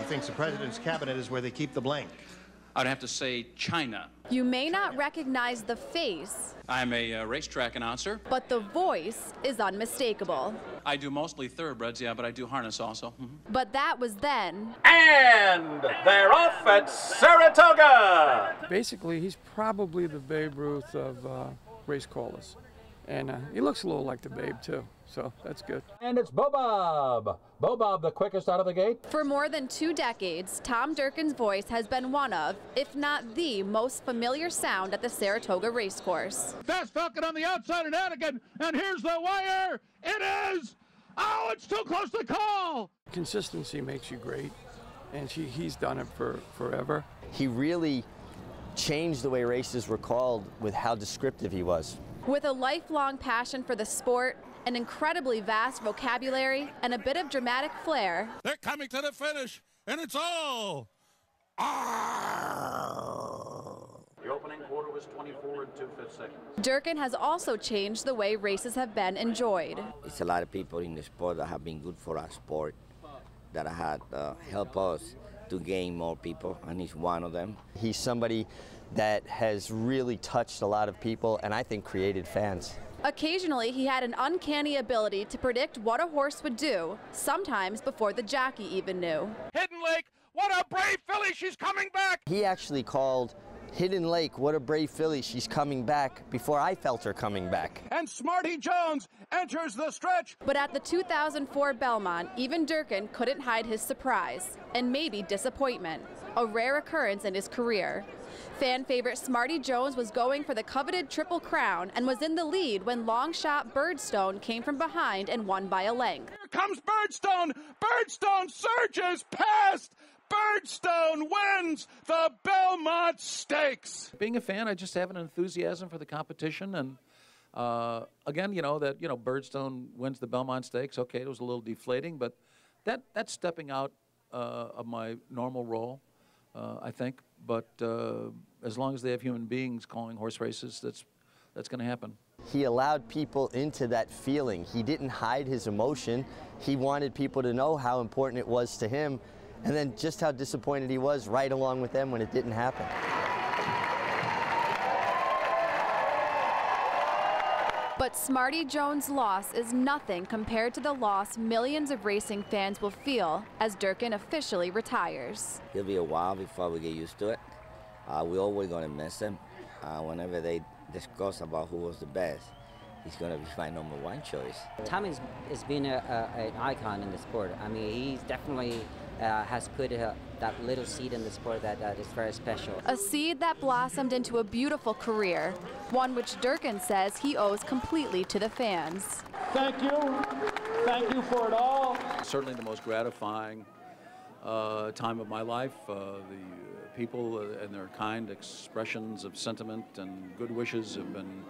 thinks the president's cabinet is where they keep the blank. I'd have to say China. You may not recognize the face. I'm a racetrack announcer. But the voice is unmistakable. I do mostly thoroughbreds, yeah, but I do harness also. But that was then. And they're off at Saratoga! Basically, he's probably the Babe Ruth of race callers. And he looks a little like the Babe, too, so that's good. And it's Bob. Bob, the quickest out of the gate. For more than 2 decades, Tom Durkin's voice has been one of, if not the most familiar sound at the Saratoga Race Course. Fast Falcon on the outside and out again, and here's the wire. It is! Oh, it's too close to call! Consistency makes you great, and he's done it for forever. He really changed the way races were called with how descriptive he was. With a lifelong passion for the sport, an incredibly vast vocabulary, and a bit of dramatic flair. They're coming to the finish, and it's all. The opening quarter was 24 and 2/5 seconds. Durkin has also changed the way races have been enjoyed. It's a lot of people in the sport that have been good for our sport, that have helped us to gain more people, and he's one of them. He's somebody that has really touched a lot of people and I think created fans. Occasionally, he had an uncanny ability to predict what a horse would do, sometimes before the jockey even knew. Hidden Lake, what a brave filly, she's coming back! He actually called Hidden Lake, what a brave filly, she's coming back, before I felt her coming back. And Smarty Jones enters the stretch. But at the 2004 Belmont, even Durkin couldn't hide his surprise, and maybe disappointment, a rare occurrence in his career. Fan favorite Smarty Jones was going for the coveted Triple Crown and was in the lead when long shot Birdstone came from behind and won by a length. Here comes Birdstone! Birdstone surges past! Birdstone wins the Belmont Stakes! Being a fan, I just have an enthusiasm for the competition, and again, Birdstone wins the Belmont Stakes. Okay, it was a little deflating, but that's stepping out of my normal role, I think. But as long as they have human beings calling horse races, that's going to happen. He allowed people into that feeling. He didn't hide his emotion. He wanted people to know how important it was to him, and then just how disappointed he was right along with them when it didn't happen. But Smarty Jones' loss is nothing compared to the loss millions of racing fans will feel as Durkin officially retires. It'll be a while before we get used to it. We're always going to miss him. Whenever they discuss about who was the best, he's going to be my #1 choice. Tom has been an icon in the sport. I mean, he's definitely has put that little seed in the sport that is very special. A seed that blossomed into a beautiful career, one which Durkin says he owes completely to the fans. Thank you for it all. Certainly the most gratifying time of my life. The people and their kind expressions of sentiment and good wishes have been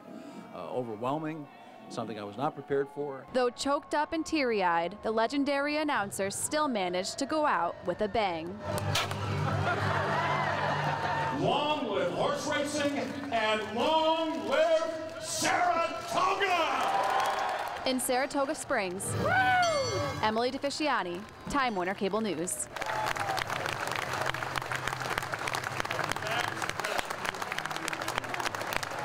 overwhelming. Something I was not prepared for. Though choked up and teary-eyed, the legendary announcer still managed to go out with a bang. Long live horse racing and long live Saratoga! In Saratoga Springs, Emily DeFisciani, Time Warner Cable News.